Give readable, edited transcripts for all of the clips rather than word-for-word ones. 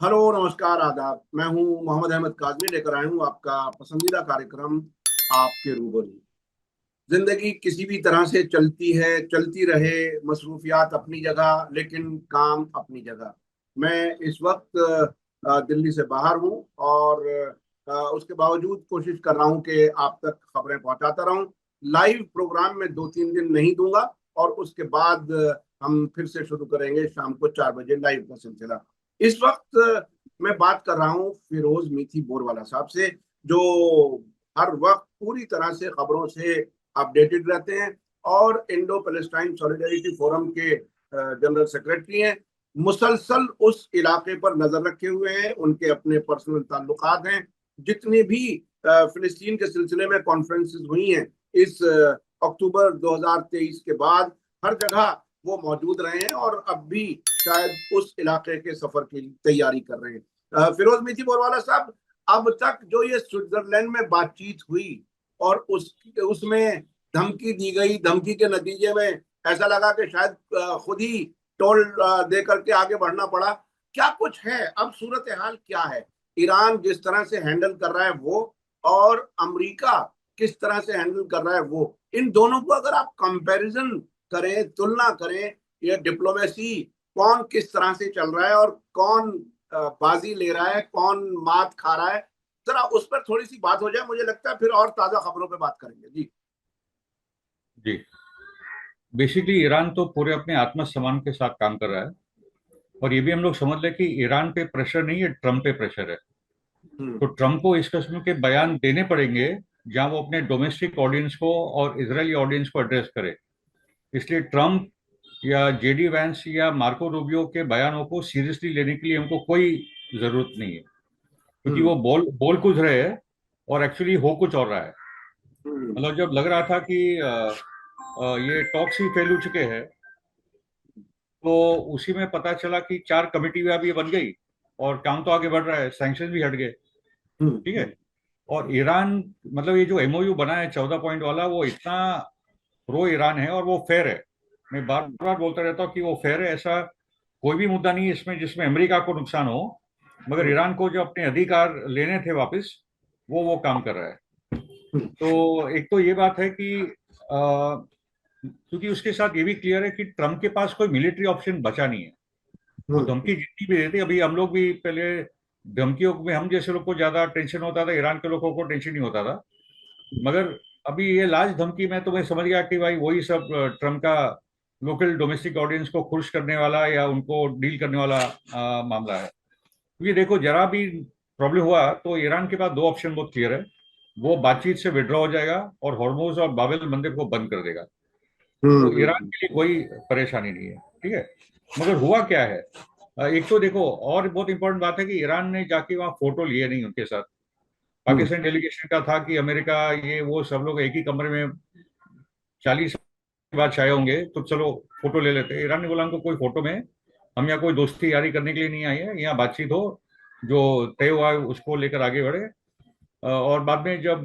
Hello, नमस्कार, आदाब। मैं हूं मोहम्मद अहमद काजमी, लेकर आया हूं आपका पसंदीदा कार्यक्रम आपके रूबरू। जिंदगी किसी भी तरह से चलती है, चलती रहे। मसरूफियात अपनी जगह, लेकिन काम अपनी जगह। मैं इस वक्त दिल्ली से बाहर हूं और उसके बावजूद कोशिश कर रहा हूं कि आप तक खबरें पहुंचाता रहूं। लाइव प्रोग्राम में 2-3 दिन नहीं दूंगा और उसके बाद हम फिर से शुरू करेंगे शाम को 4 बजे लाइव का सिलसिला। इस वक्त मैं बात कर रहा हूं फिरोज मीठी बोरवाला साहब से, जो हर वक्त पूरी तरह से खबरों से अपडेटेड रहते हैं और इंडो पैलेस्टाइन सॉलिडारिटी फोरम के जनरल सेक्रेटरी हैं। मुसलसल उस इलाके पर नजर रखे हुए हैं, उनके अपने पर्सनल ताल्लुकात हैं। जितनी भी फिलिस्तीन के सिलसिले में कॉन्फ्रेंसेस हुई हैं इस अक्टूबर 2023 के बाद, हर जगह वो मौजूद रहे हैं और अब भी शायद उस इलाके के सफर की तैयारी कर रहे हैं। फिरोज मीठी बोरवाला साहब, अब तक जो ये स्विट्जरलैंड में बातचीत हुई और उसमें धमकी दी गई, धमकी के नतीजे में ऐसा लगा कि शायद खुद ही टोल दे करके आगे बढ़ना पड़ा। क्या कुछ है, अब सूरत हाल क्या है? ईरान जिस तरह से हैंडल कर रहा है वो, और अमेरिका किस तरह से हैंडल कर रहा है वो, इन दोनों को अगर आप कंपैरिजन करें, तुलना करें, ये डिप्लोमेसी कौन किस तरह से चल रहा है और कौन बाजी ले रहा है, कौन मात खा रहा है, जरा उस पर थोड़ी सी बात हो जाए। मुझे लगता है फिर और ताजा खबरों पे बात करेंगे जी। जी। बेसिकली ईरान तो पूरे अपने आत्मसम्मान के साथ काम कर रहा है। और ये भी हम लोग समझ लें कि ईरान पे प्रेशर नहीं है, ट्रम्प पे प्रेशर है। हम्म। तो ट्रम्प को इस किस्म के बयान देने पड़ेंगे जहां वो अपने डोमेस्टिक ऑडियंस को और इजरायली ऑडियंस को एड्रेस करे। इसलिए ट्रम्प या जेडी वैंस या मार्को रूबियो के बयानों को सीरियसली लेने के लिए हमको कोई जरूरत नहीं है, क्योंकि हम्म। वो बोल बोल कुछ रहे हैं और एक्चुअली हो कुछ और रहा है। हम्म। मतलब जब लग रहा था कि ये टॉक्स ही फेल हो चुके हैं, तो उसी में पता चला कि 4 कमेटी भी अभी बन गई और काम तो आगे बढ़ रहा है, सैंक्शन भी हट गए। हम्म। ठीक है। और ईरान, मतलब ये जो एमओयू बना है 14 पॉइंट वाला, वो इतना प्रो ईरान है और वो फेयर है। मैं बार बार बोलता रहता हूँ कि वो फेयर है। ऐसा कोई भी मुद्दा नहीं है इसमें जिसमें अमेरिका को नुकसान हो, मगर हम्म। ईरान को जो अपने अधिकार लेने थे वापस, वो काम कर रहा है। हम्म। तो एक तो ये बात है कि क्योंकि उसके साथ ये भी क्लियर है कि ट्रम्प के पास कोई मिलिट्री ऑप्शन बचा नहीं है। वो हम्म। धमकी जितनी भी देते, अभी हम लोग भी पहले धमकियों में हम जैसे लोग को ज्यादा टेंशन होता था, ईरान के लोगों को टेंशन नहीं होता था। मगर अभी ये लास्ट धमकी में तो मैं समझ गया कि भाई वही सब ट्रम्प का लोकल डोमेस्टिक ऑडियंस को खुश करने वाला या उनको डील करने वाला मामला है। क्योंकि देखो, जरा भी प्रॉब्लम हुआ तो ईरान के पास दो ऑप्शन बहुत क्लियर है। वो बातचीत से विड्रॉ हो जाएगा और हॉर्मोज और बाबेल मंदिर को बंद कर देगा। तो ईरान हम्म। के लिए कोई परेशानी नहीं है। ठीक है। मगर हुआ क्या है, एक तो देखो, और बहुत इंपॉर्टेंट बात है कि ईरान ने जाके वहाँ फोटो लिए नहीं उनके साथ। हम्म। पाकिस्तान डेलीगेशन का था कि अमेरिका ये वो सब लोग एक ही कमरे में 40 के बाद छाए होंगे, तो चलो फोटो ले लेते हैं। ईरान ने बोला हमको कोई फोटो में, हम यहाँ कोई दोस्ती यारी करने के लिए नहीं आए हैं, यहाँ बातचीत हो, जो तय हुआ है उसको लेकर आगे बढ़े। और बाद में जब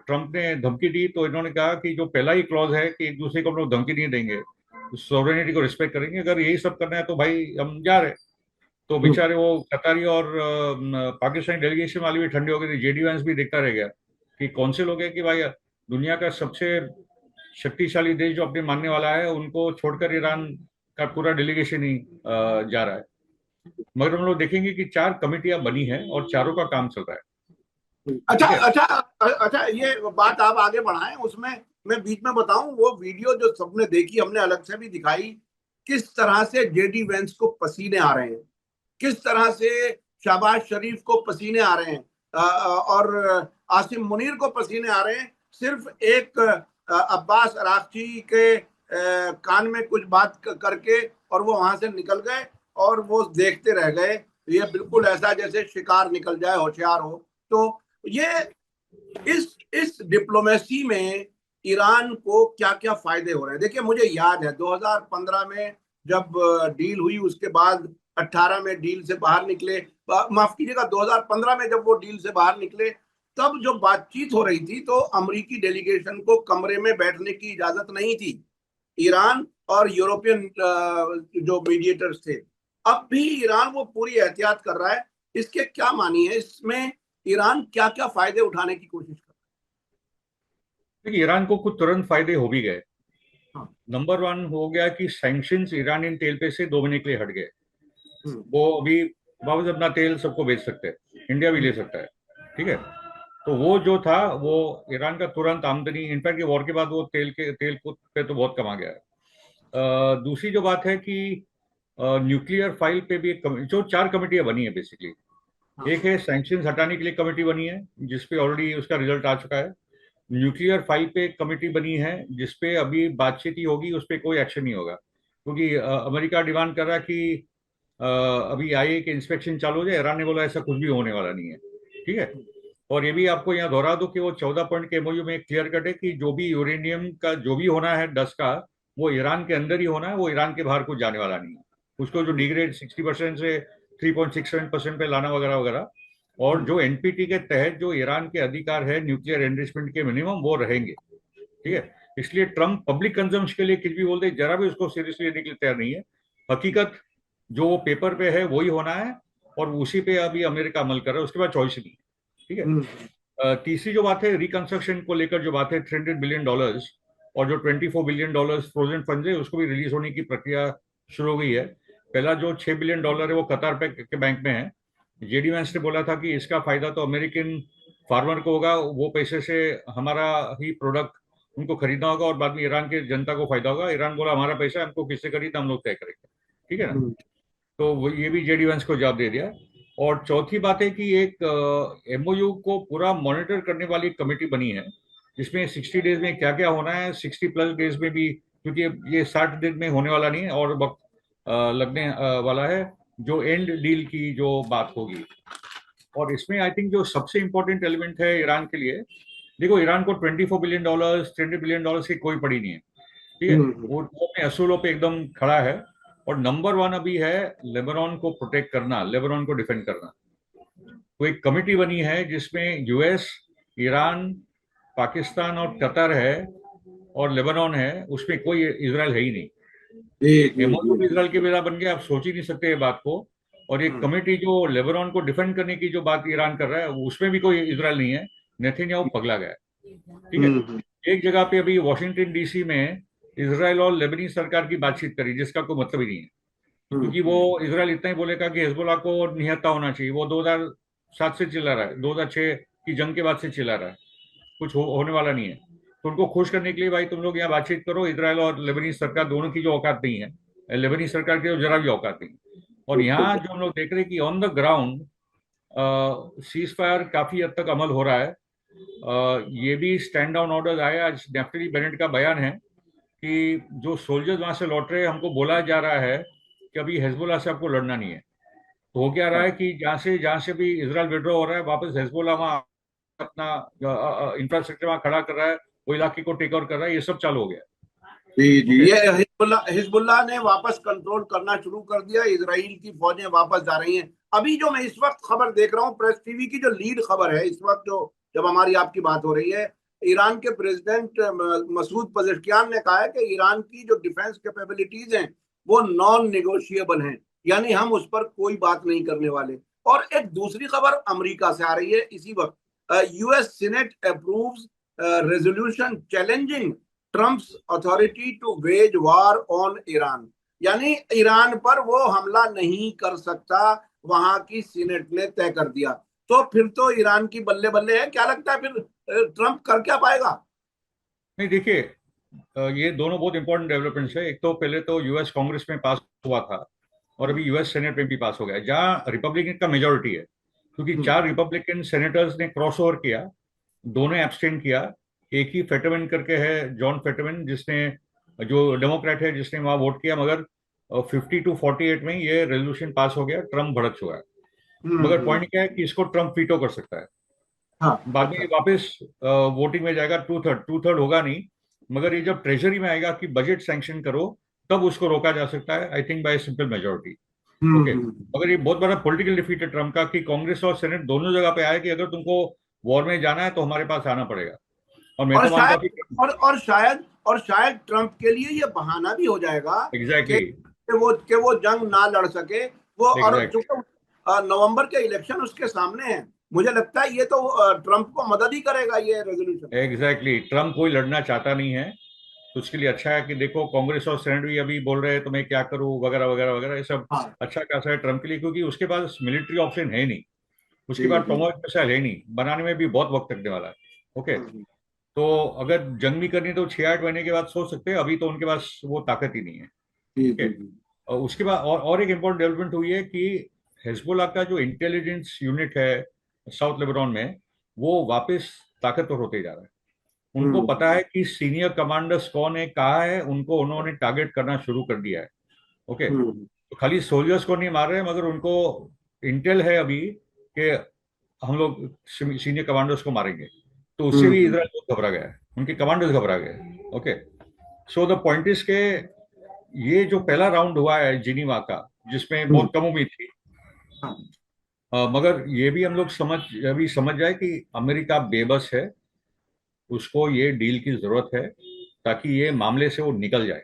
ट्रम्प ने धमकी दी तो इन्होंने कहा कि जो पहला ही क्लॉज है कि एक दूसरे को हम लोग धमकी नहीं देंगे, सॉवरेनिटी को रिस्पेक्ट करेंगे, अगर यही सब करना है तो भाई हम जा रहे। तो हम्म। बेचारे वो कतारी और पाकिस्तानी डेलीगेशन वाले भी ठंडे हो गए थे। जेडी वैंस भी देखता रह गया कि कौन से लोग हैं कि भाई दुनिया का सबसे शक्तिशाली देश जो अपने मानने वाला है उनको छोड़कर ईरान का पूरा डेलीगेशन ही जा रहा है। मगर हम लोग देखेंगे कि 4 कमेटियां बनी हैं और चारों का काम चल रहा है। अच्छा, ठीक है। अच्छा, अच्छा, ये बात आप आगे बढ़ाएं, उसमें मैं बीच में बताऊं, वो वीडियो जो सबने देखी, हमने अलग से भी दिखाई, किस तरह से जेडी वेंस को पसीने आ रहे हैं, किस तरह से शहबाज शरीफ को पसीने आ रहे हैं, और आसिम मुनीर को पसीने आ रहे हैं। सिर्फ एक अब्बास अरागची के कान में कुछ बात करके और वो वहां से निकल गए और वो देखते रह गए। ये बिल्कुल ऐसा जैसे शिकार निकल जाए, होशियार हो। तो ये इस डिप्लोमेसी में ईरान को क्या क्या फायदे हो रहे हैं? देखिए, मुझे याद है 2015 में जब डील हुई, उसके बाद 18 में डील से बाहर निकले। माफ कीजिएगा, 2015 में जब वो डील से बाहर निकले, तब जो बातचीत हो रही थी तो अमेरिकी डेलीगेशन को कमरे में बैठने की इजाजत नहीं थी। ईरान और यूरोपियन जो मीडिएटर्स थे, अब भी ईरान वो पूरी एहतियात कर रहा है, इसके क्या मानी है, इसमें ईरान क्या क्या फायदे उठाने की कोशिश कर देखिए, ईरान को कुछ तुरंत फायदे हो भी गए। रहा है? हाँ। नंबर वन हो गया कि सैंक्शंस ईरानियन तेल पे से 2 महीने के लिए हट गए। हम्म। वो अभी वापस अपना तेल सबको बेच सकते हैं, इंडिया भी ले हम्म। सकता है। ठीक है। तो वो जो था वो ईरान का तुरंत आमदनी, इनफैक्ट ये वॉर के बाद वो तेल को पे तो बहुत कमा गया है। दूसरी जो बात है कि न्यूक्लियर फाइल पे भी जो 4 कमेटियां बनी है बेसिकली। हाँ। एक है सैंक्शंस हटाने के लिए कमेटी बनी है, जिसपे ऑलरेडी उसका रिजल्ट आ चुका है। न्यूक्लियर फाइल पे एक कमेटी बनी है, जिसपे अभी बातचीत ही होगी, उस पर कोई एक्शन नहीं होगा, क्योंकि अमेरिका डिमांड कर रहा है कि अभी आईए के इंस्पेक्शन चालू हो जाए। ईरान ने बोला ऐसा कुछ भी होने वाला नहीं है। ठीक है। और ये भी आपको यहाँ दोहरा दो कि वो 14 पॉइंट के एमओयू में क्लियर कट है कि जो भी यूरेनियम का जो भी होना है, डस्ट का, वो ईरान के अंदर ही होना है, वो ईरान के बाहर कुछ जाने वाला नहीं है। उसको जो हम्म। डिग्रेड 60% से 3.67% पे लाना वगैरह वगैरह। और हम्म। जो एनपीटी के तहत जो ईरान के अधिकार है न्यूक्लियर एनरिचमेंट के मिनिमम, वो रहेंगे। ठीक है। इसलिए ट्रम्प पब्लिक कंजम्पशन के लिए कुछ भी बोल दे, जरा भी उसको सीरियसली लेने के लिए तैयार नहीं है। हकीकत जो पेपर पे है वही होना है, और उसी पे अभी अमेरिका अमल कर रहा है, उसके बाद चॉइस नहीं है। ठीक है। हम्म। तीसरी जो बात है रिकंस्ट्रक्शन को लेकर, जो बात है $300 बिलियन, और जो $24 बिलियन फ्रोजन फंड है उसको भी रिलीज होने की प्रक्रिया शुरू हो गई है। पहला जो $6 बिलियन है वो कतार के बैंक में है। जेडी वैंस ने बोला था कि इसका फायदा तो अमेरिकन फार्मर को होगा, वो पैसे से हमारा ही प्रोडक्ट उनको खरीदना होगा, और बाद में ईरान के जनता को फायदा होगा। ईरान बोला हमारा पैसा है, हमको किससे खरीदना हम लोग तय करेंगे। ठीक है ना। हम्म। तो ये भी जेडी वैंस को जवाब दे दिया। और चौथी बात है कि एक एमओयू को पूरा मॉनिटर करने वाली एक कमेटी बनी है, जिसमें 60 डेज में क्या क्या होना है, 60+ डेज में भी, क्योंकि ये 60 दिन में होने वाला नहीं है, और वक्त लगने वाला है, जो एंड डील की जो बात होगी। और इसमें आई थिंक जो सबसे इंपॉर्टेंट एलिमेंट है ईरान के लिए, देखो ईरान को $24 बिलियन, $300 बिलियन की कोई पड़ी नहीं है। ठीक है। हम्म। वो अपने असूलों पे एकदम खड़ा है। और नंबर वन अभी है लेबनान को प्रोटेक्ट करना, लेबनान को डिफेंड करना। तो एक कमिटी बनी है जिसमें यूएस, ईरान, पाकिस्तान और कतर है, और लेबनान है, उसमें कोई इजराइल है ही नहीं। जी जी एमओयू जी भी जी। इजराइल के बिना बन गया, आप सोच ही नहीं सकते ये बात को। और ये हम्म। कमेटी जो लेबनान को डिफेंड करने की जो बात ईरान कर रहा है, उसमें भी कोई इजराइल नहीं है। नेतन्याहू पगला गया है। ठीक है। हम्म। एक जगह पे अभी वॉशिंगटन डीसी में इसराइल और लेबनी सरकार की बातचीत करी, जिसका कोई मतलब ही नहीं है। क्योंकि वो हम्म। इसराइल इतना ही बोलेगा कि हिजबुल्लाह को निहत्था होना चाहिए। वो 2007 से चिल्ला रहा है, 2006 की जंग के बाद से चिल्ला रहा है। कुछ होने वाला नहीं है। तो उनको खुश करने के लिए भाई तुम लोग यहाँ बातचीत करो, इसराइल और लेबनीज सरकार दोनों की जो औकात नहीं है, लेबनीज सरकार की तो जरा भी औकात नहीं। और बिल्कुल यहाँ सही। जो हम लोग देख रहे हैं कि on the ground cease fire काफी हद तक अमल हो रहा है। ये भी स्टैंड डाउन ऑर्डर आए। आज नेफ्टली बेनेट का बयान है कि जो सोल्जर्स वहां से लौट रहे हैं, हमको बोला जा रहा है कि अभी हिजबुल्लाह से आपको लड़ना नहीं है। तो हो क्या रहा है कि जहां से भी इसराइल विड्रॉ हो रहा है, वापस हिजबुल्लाह वहां अपना इंफ्रास्ट्रक्चर वहां खड़ा कर रहा है, वो इलाके को टेक ओवर कर रहा है। ये सब चालू हो गया। जी जी, ओके। ये हिजबुल्लाह ने वापस कंट्रोल करना शुरू कर दिया, इसराइल की फौजें वापस जा रही हैं। अभी जो मैं इस वक्त खबर देख रहा हूँ, प्रेस टीवी की जो लीड खबर है इस वक्त, जो जब हमारी आपकी बात हो रही है, ईरान के प्रेसिडेंट मसूद पजेश्कियान ने कहा है कि ईरान की जो डिफेंस कैपेबिलिटीज हैं वो नॉन निगोशिएबल हैं, यानी हम उस पर कोई बात नहीं करने वाले। और एक दूसरी खबर अमेरिका से आ रही है इसी वक्त, US Senate approves resolution challenging Trump's authority to wage war on Iran, यानी ईरान पर वो हमला नहीं कर सकता, वहां की सीनेट ने तय कर दिया। तो फिर तो ईरान की बल्ले बल्ले है। क्या लगता है फिर ट्रम्प कर क्या पाएगा? नहीं देखिए, ये दोनों बहुत इंपॉर्टेंट डेवलपमेंट्स है। एक तो पहले तो यूएस कांग्रेस में पास हुआ था, और अभी यूएस सेनेट में भी पास हो गया है, जहाँ रिपब्लिकन का मेजोरिटी है। क्योंकि हम्म। 4 रिपब्लिकन सेनेटर्स ने क्रॉस ओवर किया, दोनों एब्सटेन किया। एक ही फेटरमैन करके है, जॉन फेटरमैन, जिसने, जो डेमोक्रेट है, जिसने वहां वोट किया। मगर 50-48 में ये रेजोल्यूशन पास हो गया, ट्रम्प भड़क चुका है। मगर हम्म। पॉइंट क्या है कि इसको ट्रम्प वीटो कर सकता है। हाँ। बाद में ये अच्छा। वापस वोटिंग में जाएगा, टू थर्ड होगा नहीं। मगर ये जब ट्रेजरी में आएगा कि बजट सैंक्शन करो, तब उसको रोका जा सकता है, I think by simple majority. Okay. Hmm. मगर ये बहुत बड़ा पॉलिटिकल डिफीट है ट्रम्प का, कि कांग्रेस और सेनेट दोनों जगह पे आए कि अगर तुमको वॉर में जाना है तो हमारे पास आना पड़ेगा। और मैं और तो मानता शायद हूँ कि और शायद ट्रम्प के लिए ये बहाना भी हो जाएगा कि एग्जैक्टली। वो जंग ना लड़ सके, वो, और एग्जैक्ट। चूंकि नवंबर के इलेक्शन उसके सामने हैं, मुझे लगता है ये तो ट्रम्प को मदद ही करेगा ये रेजोल्यूशन। एग्जैक्टली, ट्रम्प कोई लड़ना चाहता नहीं है, तो उसके लिए अच्छा है कि देखो कांग्रेस और सेनेट भी अभी बोल रहे हैं तो मैं क्या करूं वगैरह वगैरह वगैरह, ये सब हाँ। अच्छा खासा है ट्रम्प के लिए, क्योंकि उसके पास मिलिट्री ऑप्शन है नहीं, उसके जी पास जी। टोमोक मिसाइल है नहीं, बनाने में भी बहुत वक्त लगने वाला है। ओके, हम्म, तो अगर जंग भी करनी तो 6-8 महीने के बाद सोच सकते हैं, अभी तो उनके पास वो ताकत ही नहीं है। जी ओके, जी जी। और उसके बाद और एक इम्पोर्टेंट डेवलपमेंट हुई है कि हिजबुल्लाह का जो इंटेलिजेंस यूनिट है साउथ लेबनान में, वो वापस ताकतवर होते जा रहा है। उनको हम्म पता है कि सीनियर कमांडर्स कौन है, कहाँ है, उनको उन्होंने टारगेट करना शुरू कर दिया है। ओके, हम्म तो खाली सोल्जर्स को नहीं मार रहे, मगर उनको इंटेल है अभी कि हम लोग सीनियर कमांडर्स को मारेंगे, तो उससे भी हम्म इजराइल बहुत घबरा गया है, उनके कमांडर्स घबरा गए। Okay, so the point is के ये जो पहला राउंड हुआ है जिनीवा का, जिसमें हम्म, बहुत कम उम्मीद थी, हाँ। मगर ये भी हम लोग अभी समझ जाए कि अमेरिका बेबस है, उसको ये डील की जरूरत है ताकि ये मामले से वो निकल जाए।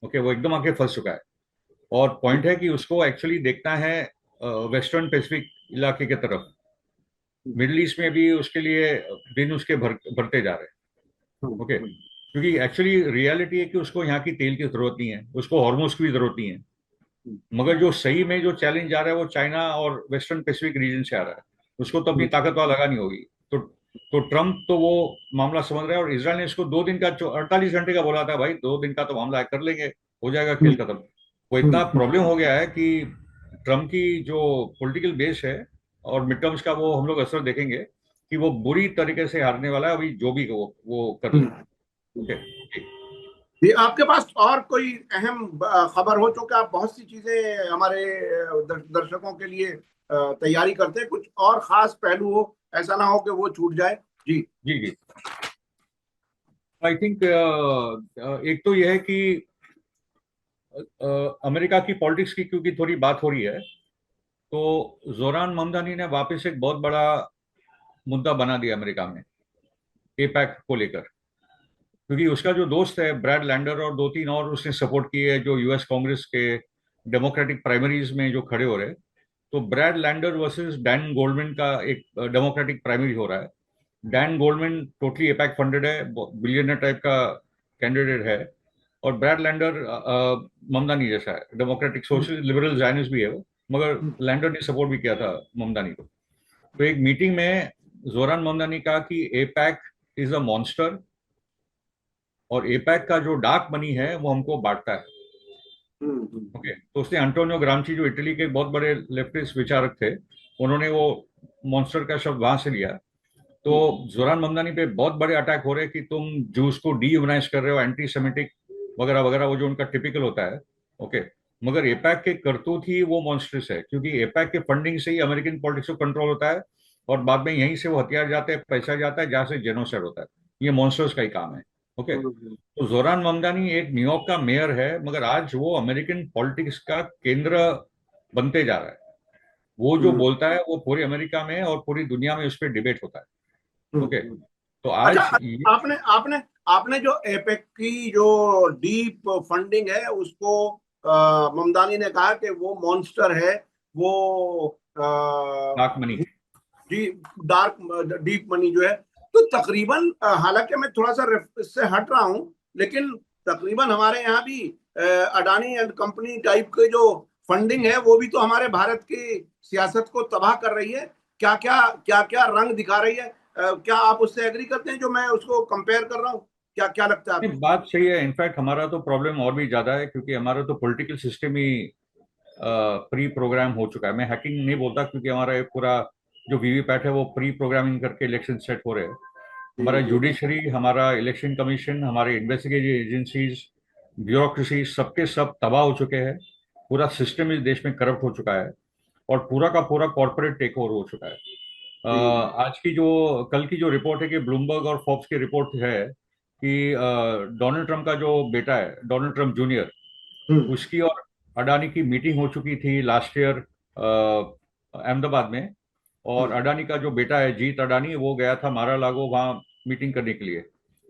ओके, वो एकदम आके फंस चुका है, और पॉइंट है कि उसको एक्चुअली देखना है वेस्टर्न पैसिफिक इलाके की तरफ। मिडिल ईस्ट में भी उसके लिए दिन उसके भरते जा रहे हैं। ओके, हम्म, क्योंकि एक्चुअली रियलिटी है कि उसको यहाँ की तेल की जरूरत नहीं है, उसको हॉर्मोज की भी जरूरत नहीं है, हम्म, मगर जो सही में जो चैलेंज आ रहा है वो चाइना और वेस्टर्न पैसिफिक रीजन से आ रहा है, उसको तो अपनी हम्म, ताकत वहां लगानी होगी। तो ट्रम्प तो वो मामला समझ रहा है, और इसराइल ने इसको 2 दिन का 48 घंटे का बोला था, भाई 2 दिन का तो मामला है, कर लेंगे, हो जाएगा, खेल हम्म, खत्म। वो इतना हम्म, प्रॉब्लम हो गया है कि ट्रम्प की जो पॉलिटिकल बेस है और मिड टर्म्स का, वो हम लोग असर देखेंगे कि वो बुरी तरीके से हारने वाला है, अभी जो भी वो कर ले। हम्म। ओके। ये आपके पास और कोई अहम खबर हो, चूंकि आप बहुत सी चीजें हमारे दर्शकों के लिए तैयारी करते हैं, कुछ और खास पहलू हो, ऐसा ना हो कि वो छूट जाए। जी। जी जी, आई थिंक एक तो यह है कि अमेरिका की पॉलिटिक्स की क्योंकि थोड़ी बात हो रही है, तो जोरान ममदानी ने वापस एक बहुत बड़ा मुद्दा बना दिया अमेरिका में, एपैक को लेकर, क्योंकि उसका जो दोस्त है ब्रैड लैंडर और 2-3 और उसने सपोर्ट किए है, जो यूएस कांग्रेस के डेमोक्रेटिक प्राइमरीज में जो खड़े हो रहे हैं, तो Brad Lander versus Dan Goldman का एक डेमोक्रेटिक प्राइमरी हो रहा है। Dan Goldman totally AIPAC funded है, बिलियनर टाइप का कैंडिडेट है, और ब्रैड लैंडर ममदानी जैसा है, democratic hmm, social liberal Zionist भी है वो, मगर हम्म, लैंडर ने सपोर्ट भी किया था ममदानी को। तो एक मीटिंग में जोरान ममदानी कहा कि एपैक इज अ मॉन्स्टर, और एपैक का जो डार्क मनी है वो हमको बांटता है। हम्म, ओके, तो उसने अंटोनियो ग्रामची, जो इटली के बहुत बड़े लेफ्टिस्ट विचारक थे, उन्होंने वो मॉन्स्टर का शब्द वहां से लिया। तो हम्म, जोरान ममदानी पे बहुत बड़े अटैक हो रहे हैं कि तुम जूस को डीह्यूमनाइज कर रहे हो, एंटी सेमेटिक वगैरह वगैरह, वो जो उनका टिपिकल होता है। ओके, मगर एपैक के करतूत ही वो मॉन्स्टर्स है, क्योंकि एपैक के फंडिंग से ही अमेरिकन पॉलिटिक्स को कंट्रोल होता है, और बाद में यहीं से वो हथियार जाते हैं, पैसा जाता है, जहां से जेनोसाइड होता है। ये मॉन्स्टर्स का ही काम है। ओके, हम्म, तो जोरान ममदानी एक न्यूयॉर्क का मेयर है, मगर आज वो अमेरिकन पॉलिटिक्स का केंद्र बनते जा रहा है। वो जो हम्म, बोलता है वो पूरी अमेरिका में और पूरी दुनिया में उस पर डिबेट होता है। ओके, हम्म। तो अच्छा, आज ये आपने आपने आपने जो एपेक की जो डीप फंडिंग है उसको, ममदानी ने कहा कि वो मॉन्स्टर है, वो dark money. D dark deep money जो है। तो तकरीबन हालांकि मैं थोड़ा सा इससे हट रहा हूं, लेकिन तकरीबन हमारे यहाँ भी अडानी एंड कंपनी टाइप के जो फंडिंग है वो भी तो हमारे भारत की सियासत को तबाह कर रही है। क्या क्या रंग दिखा रही है। क्या आप उससे एग्री करते हैं जो मैं उसको कंपेयर कर रहा हूँ? क्या क्या लगता है नहीं, आपको? बात सही है, इनफैक्ट हमारा तो प्रॉब्लम और भी ज्यादा है, क्योंकि हमारा तो पॉलिटिकल सिस्टम ही प्री प्रोग्राम हो चुका है। मैं हैकिंग नहीं बोलता, क्योंकि हमारा एक पूरा जो वीवीपैट है वो प्री प्रोग्रामिंग करके इलेक्शन सेट हो रहे हैं। जी हमारा जी। जुडिशरी, हमारा इलेक्शन कमीशन, हमारे इन्वेस्टिगेटिव एजेंसीज, ब्यूरोक्रेसी, सबके सब तबाह हो चुके हैं। पूरा सिस्टम इस देश में करप्ट हो चुका है, और पूरा का पूरा कॉर्पोरेट टेक ओवर हो चुका है। जी जी। आज की जो कल की जो रिपोर्ट है कि ब्लूमबर्ग और फोर्ब्स की रिपोर्ट है कि डोनाल्ड ट्रंप का जो बेटा है, डोनाल्ड ट्रंप जूनियर, हम्म, उसकी और अडानी की मीटिंग हो चुकी थी लास्ट ईयर अहमदाबाद में, और हम्म, अडानी का जो बेटा है जीत अडानी, वो गया था मारा लागो वहाँ मीटिंग करने के लिए।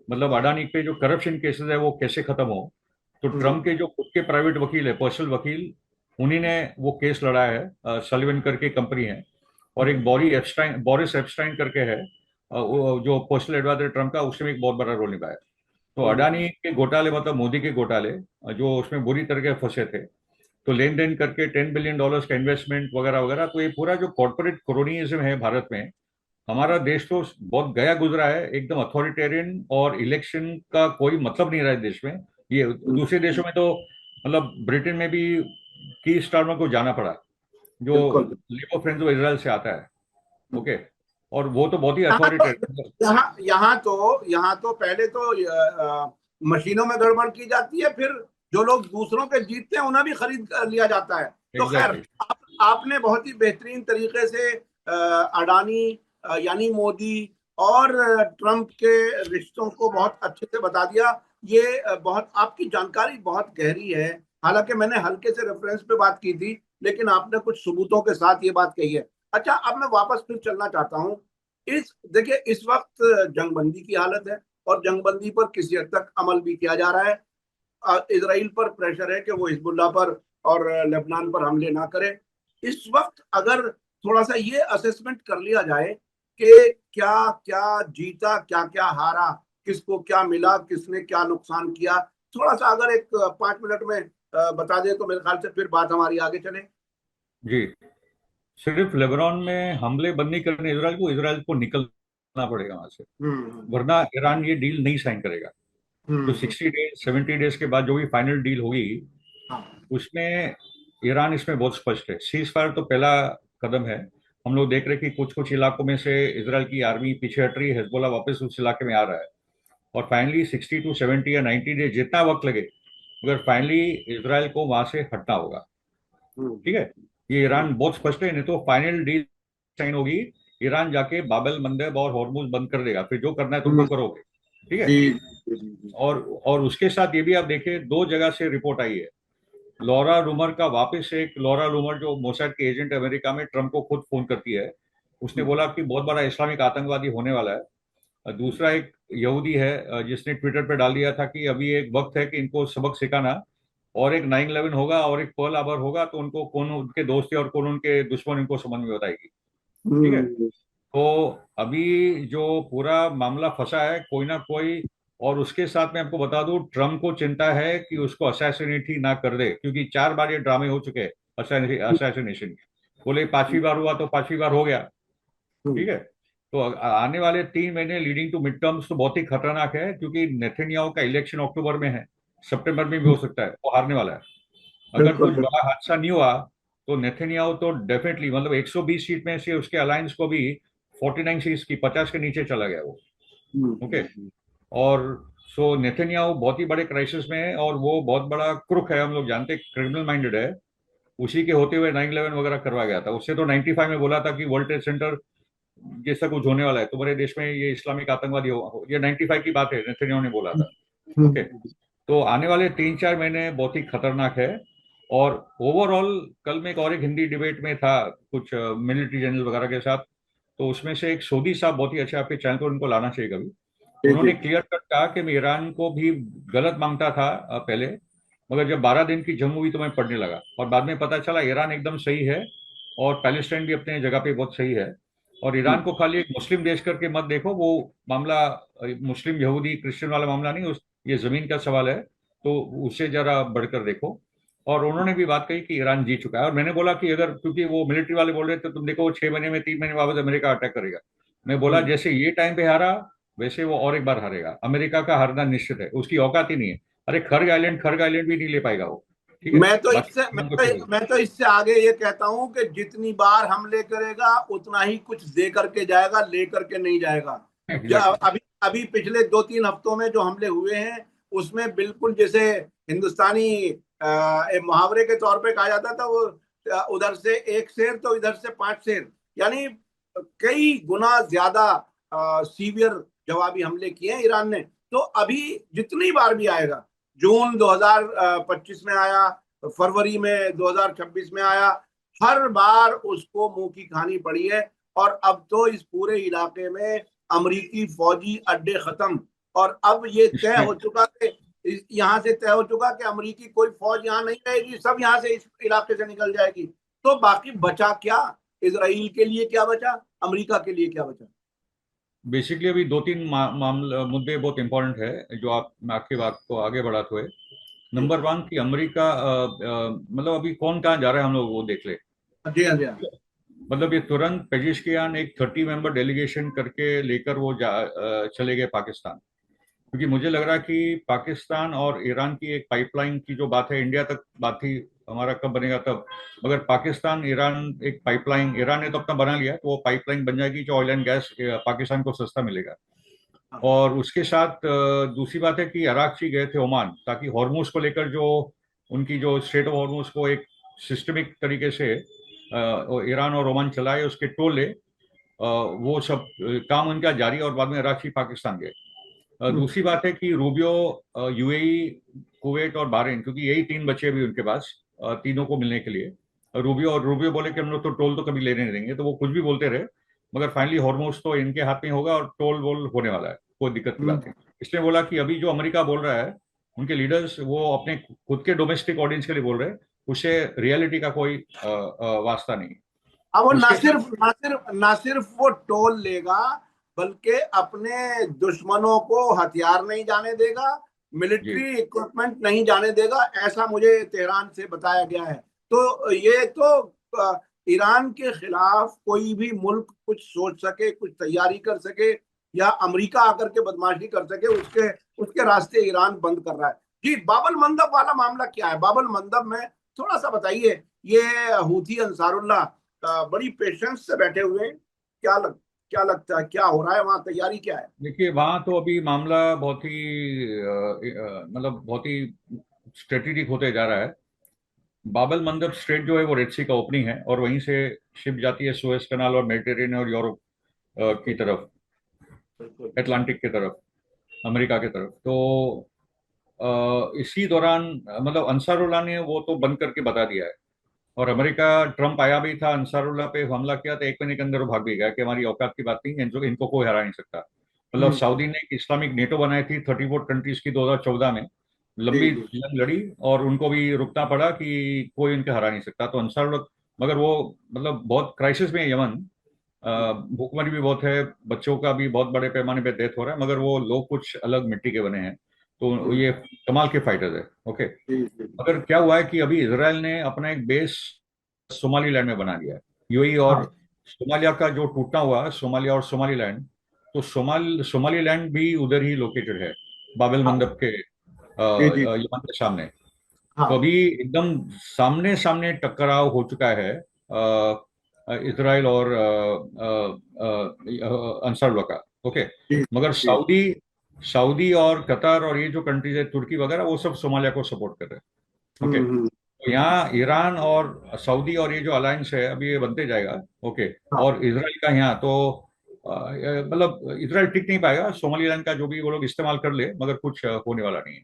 मतलब अडानी पे जो करप्शन केसेस है वो कैसे खत्म हो। तो हम्म, ट्रम्प के जो खुद के प्राइवेट वकील है, पर्सनल वकील, उन्हीं ने वो केस लड़ा है, सलिवन करके कंपनी है, और एक बोरिस एप्स्टाइन करके है, जो पर्सनल एडवाइजर ट्रम्प का, उसने भी एक बहुत बड़ा रोल निभाया। तो हम्म, अडानी के घोटाले, मतलब मोदी के घोटाले, जो उसमें बुरी तरह फंसे थे, तो लेन देन करके $10 बिलियन का इन्वेस्टमेंट वगैरह वगैरह, तो ये पूरा जो कॉर्पोरेट क्रोनिज्म है भारत में, हमारा देश तो बहुत गया गुजरा है एकदम अथॉरिटेरियन, और इलेक्शन का कोई मतलब नहीं रहा है देश में। ये हम्म, दूसरे देशों में तो, मतलब ब्रिटेन में भी की स्टारमर को जाना पड़ा, जो बिल्कुल। लेबर फ्रेंड्स ऑफ इसराइल से आता है। हम्म। ओके, और वो तो बहुत ही यहाँ तो अथॉरिटेरियन। यहाँ तो पहले तो मशीनों में गड़बड़ की जाती है, फिर जो लोग दूसरों के जीतते हैं उन्हें भी खरीद कर लिया जाता है। तो खैर, एग्जैक्टली। आपने बहुत ही बेहतरीन तरीके से अडानी, यानी मोदी और ट्रम्प के रिश्तों को बहुत अच्छे से बता दिया। ये बहुत, आपकी जानकारी बहुत गहरी है। हालांकि मैंने हल्के से रेफरेंस पे बात की थी, लेकिन आपने कुछ सबूतों के साथ ये बात कही है। अच्छा, अब मैं वापस फिर चलना चाहता हूँ। देखिए, इस वक्त जंगबंदी की हालत है, और जंगबंदी पर किसी हद तक अमल भी किया जा रहा है। इसराइल पर प्रेशर है कि वो हिजबुल्लाह पर और लेबनान पर हमले ना करे। इस वक्त अगर थोड़ा सा ये असेसमेंट कर लिया जाए कि क्या क्या जीता, क्या क्या हारा, किसको क्या मिला, किसने क्या नुकसान किया, थोड़ा सा अगर एक 5 मिनट में बता दे, तो मेरे ख्याल से फिर बात हमारी आगे चले। जी, सिर्फ लेबनान में हमले बंद नहीं करने इसराइल को निकलना पड़ेगा वहां से, हम्म, वरना ईरान ये डील नहीं साइन करेगा। तो हम्म, 60 डेज 70 डेज के बाद जो भी फाइनल डील होगी, हाँ, उसमें ईरान इसमें बहुत स्पष्ट है। सीज फायर तो पहला कदम है। हम लोग देख रहे हैं कि कुछ कुछ इलाकों में से इसराइल की आर्मी पीछे हट रही है, हिजबुल्ला वापस उस इलाके में आ रहा है, और फाइनली 60 to 70 या 90 डेज जितना वक्त लगे, मगर फाइनली इसराइल को वहां से हटना होगा। हम्म, ठीक है, ये ईरान हम्म, बहुत स्पष्ट है, नहीं तो फाइनल डील साइन होगी, ईरान जाके बाबेल मंदेब और हॉर्मुज बंद कर देगा, फिर जो करना है तुम हम्म, लोग करोगे। ठीक है। जी, जी, जी, जी, और और उसके साथ ये भी आप देखिए, दो जगह से रिपोर्ट आई है। लॉरा रूमर का वापस एक, लॉरा रूमर जो मोसाद के एजेंट अमेरिका में, ट्रम्प को खुद फोन करती है, उसने हम्म, बोला कि बहुत बड़ा इस्लामिक आतंकवादी होने वाला है। दूसरा एक यहूदी है, जिसने ट्विटर पे डाल दिया था कि अभी एक वक्त है कि इनको सबक सिखाना, और एक 9/11 होगा और एक पर्ल हार्बर होगा, तो उनको कौन उनके दोस्त है और कौन उनके दुश्मन, इनको समझ में बताएगी। ठीक है। हम्म, तो अभी जो पूरा मामला फंसा है कोई ना कोई, और उसके साथ मैं आपको बता दूं, ट्रम्प को चिंता है कि उसको असैसिनेट ही ना कर दे, क्योंकि 4 बार ये ड्रामे हो चुके हैं असैसिनेशन के। बोले 5वीं बार हुआ तो 5वीं बार हो गया। हम्म, ठीक है। तो आने वाले 3 महीने लीडिंग टू मिड टर्म्स तो बहुत ही खतरनाक है, क्योंकि नेतन्याहू का इलेक्शन अक्टूबर में है, सितंबर में भी हो सकता है, वो हारने वाला है। अगर बिल्कुल, कुछ बिल्कुल। बड़ा हादसा नहीं हुआ, तो नेतन्याहू तो डेफिनेटली, मतलब 120 सीट में से उसके अलायंस को भी 49 सीट्स की, 50 के नीचे चला गया वो। हम्म, ओके। और सो नेतन्याहू बहुत ही बड़े क्राइसिस में है, और वो बहुत बड़ा क्रुक है, हम लोग जानते हैं, क्रिमिनल माइंडेड है। उसी के होते हुए 9/11 वगैरह करवा गया था। उससे तो 95 में बोला था कि वर्ल्ड ट्रेड सेंटर जैसा कुछ होने वाला है तुम्हारे देश में, ये इस्लामिक आतंकवादी हो, ये 95 की बात है, नेतन्याहू ने बोला था। ओके। हम्म, तो आने वाले 3-4 महीने बहुत ही खतरनाक है। और ओवरऑल, कल में एक और एक हिंदी डिबेट में था कुछ मिलिट्री जनरल वगैरह के साथ, तो उसमें से एक सोदी साहब, बहुत ही अच्छे, आपके चैनल पर उनको लाना चाहिए कभी। जी, जी, उन्होंने क्लियर कट कहा कि मैं ईरान को भी गलत मांगता था पहले, मगर जब 12 दिन की जंग हुई तो मैं पढ़ने लगा, और बाद में पता चला ईरान एकदम सही है, और पैलेस्टाइन भी अपने जगह पे बहुत सही है। और ईरान हम्म, को खाली एक मुस्लिम देश करके मत देखो, वो मामला मुस्लिम यहूदी क्रिश्चियन वाला मामला नहीं, उस ये जमीन का सवाल है, तो उसे जरा बढ़कर देखो। और उन्होंने भी बात कही कि ईरान जीत चुका है, और मैंने बोला कि अगर, क्योंकि वो मिलिट्री वाले बोल रहे थे, तुम देखो 6 महीने में, 3 महीने वापस अमेरिका अटैक करेगा। मैं बोला हम्म। जैसे ये टाइम पे हारा, वैसे वो और एक बार हारेगा। अमेरिका का हारना निश्चित है, उसकी औकात ही नहीं है। अरे खर्ग आइलैंड भी नहीं ले पाएगा वो। ठीक है। मैं तो बाकी इससे मैं उनको छोड़िए। तो मैं तो इससे आगे ये कहता हूं कि जितनी बार हमले करेगा उतना ही कुछ दे करके जाएगा, ले करके नहीं जाएगा। एग्जैक्टली। अभी अभी पिछले 2-3 हफ्तों में जो हमले हुए हैं, उसमें बिल्कुल जैसे हिंदुस्तानी एक मुहावरे के तौर पे कहा जाता था, वो उधर से एक शेर तो इधर से 5 शेर, यानी कई गुना ज्यादा सीवियर जवाबी हमले किए हैं ईरान ने। तो अभी जितनी बार भी आएगा, जून 2025 में आया, फरवरी में 2026 में आया, हर बार उसको मुंह की खानी पड़ी है। और अब तो इस पूरे इलाके में अमरीकी फौजी अड्डे खत्म, और अब ये तय इसमें हो चुका है यहाँ से तय हो चुका कि अमेरिकी कोई फौज यहाँ नहीं रहेगी, सब यहाँ से इस इलाके से निकल जाएगी। तो बाकी बचा क्या? इसराइल के लिए क्या बचा, अमेरिका के लिए क्या बचा? बेसिकली अभी दो तीन मामले मुद्दे बहुत इंपॉर्टेंट है जो आप आपकी बात को आगे बढ़ाते हुए। जी नंबर वन कि अमेरिका मतलब अभी कौन कहाँ जा रहा है हम लोग वो देख ले। जी हाँ, जी हाँ। मतलब ये तुरंत पेजिशकियान एक 30 मेंबर डेलीगेशन करके लेकर वो चले गए पाकिस्तान। क्योंकि मुझे लग रहा है कि पाकिस्तान और ईरान की एक पाइपलाइन की जो बात है, इंडिया तक बात थी हमारा कब बनेगा तब, मगर पाकिस्तान ईरान एक पाइपलाइन, ईरान ने तो अपना बना लिया है, तो वो पाइपलाइन बन जाएगी जो ऑयल एंड गैस पाकिस्तान को सस्ता मिलेगा। हाँ। और उसके साथ दूसरी बात है कि अराकची गए थे ओमान, ताकि हॉर्मूज को लेकर जो उनकी जो स्ट्रेट ऑफ हॉर्मूज को एक सिस्टमिक तरीके से ईरान और ओमान चलाए, उसके टोले वो सब काम उनका जारी, और बाद में अराकची पाकिस्तान गए। हम्म, दूसरी बात है कि रूबियो यूएई, कुवैत और बहरीन, क्योंकि यही तीन बचे अभी उनके पास तीनों को मिलने के लिए। रूबियो बोले कि हम लोग तो टोल तो कभी लेने नहीं देंगे, तो वो कुछ भी बोलते रहे, मगर फाइनली हॉर्मोज तो इनके हाथ में होगा और टोल वोल होने वाला है, कोई दिक्कत की बात हम्म। नहीं। इसलिए बोला कि अभी जो अमेरिका बोल रहा है, उनके लीडर्स वो अपने खुद के डोमेस्टिक ऑडियंस के लिए बोल रहे हैं, उससे रियलिटी का कोई वास्ता नहीं। अब वो उसके साथ ना सिर्फ वो टोल लेगा, बल्कि अपने दुश्मनों को हथियार नहीं जाने देगा, जी मिलिट्री इक्विपमेंट नहीं जाने देगा, ऐसा मुझे तेहरान से बताया गया है। तो ये तो ईरान के खिलाफ कोई भी मुल्क कुछ सोच सके, कुछ तैयारी कर सके, या अमेरिका आकर के बदमाशी कर सके, उसके उसके रास्ते ईरान बंद कर रहा है। जी, बाबल मंदब वाला मामला क्या है? बाबल मंदब में थोड़ा सा बताइए। ये हूथी अंसारुल्लाह बड़ी पेशेंस से बैठे हुए हैं। क्या लगता है, क्या हो रहा है वहां, तैयारी क्या है? देखिए, वहां तो अभी मामला बहुत ही मतलब बहुत ही स्ट्रेटेजिक होते जा रहा है। बाबल मंदब स्ट्रेट जो है वो रेड सी का ओपनिंग है, और वहीं से शिप जाती है सुएज कनाल और मेडिटेरेनियन और यूरोप की बिल्कुल तरफ, बिल्कुल। अटलांटिक की तरफ, अमेरिका की तरफ। तो इसी दौरान मतलब अंसारुल्लाह ने वो तो बंद करके बता दिया है। और अमेरिका, ट्रम्प आया भी था, अंसारुल्लाह पे हमला किया, तो 1 महीने के अंदर वो भाग भी गया कि हमारी औकात की बात नहीं है, इनको कोई हरा नहीं सकता। मतलब हम्म। सऊदी ने एक इस्लामिक नेटो बनाई थी 34 कंट्रीज की 2014 में, जी लंबी जी। जंग लड़ी, और उनको भी रुकना पड़ा कि कोई इनके हरा नहीं सकता। तो अंसारुल्लाह, मगर वो मतलब बहुत क्राइसिस में है यमन, भूखमरी भी बहुत है, बच्चों का भी बहुत बड़े पैमाने पे डेथ हो रहा है, मगर वो लोग कुछ अलग मिट्टी के बने हैं, तो हम्म, ये कमाल के फाइटर्स है। ओके। जी जी। मगर क्या हुआ है कि अभी इसराइल ने अपना एक बेस सोमालीलैंड में बना लिया है। यूएई और हाँ। सोमालिया का जो टूटना हुआ है, सोमालिया और सोमालीलैंड, तो सोमालीलैंड भी उधर ही लोकेटेड है, बाबेल हाँ। मंदब के जी जी। यमन के सामने। तो हाँ। अभी एकदम सामने सामने टकराव हो चुका है इसराइल और अंसारुल्लाह का। ओके। जी मगर जी। सऊदी सऊदी और कतर और ये जो कंट्रीज है, तुर्की वगैरह, वो सब सोमालिया को सपोर्ट कर रहे हैं। ओके। हम्म। तो यहाँ ईरान और सऊदी और ये जो अलायंस है अभी ये बनते जाएगा। ओके। हाँ और इसराइल का यहाँ तो मतलब इसराइल टिक नहीं पाएगा, सोमालीलैंड का जो भी वो लोग इस्तेमाल कर ले, मगर कुछ होने वाला नहीं है।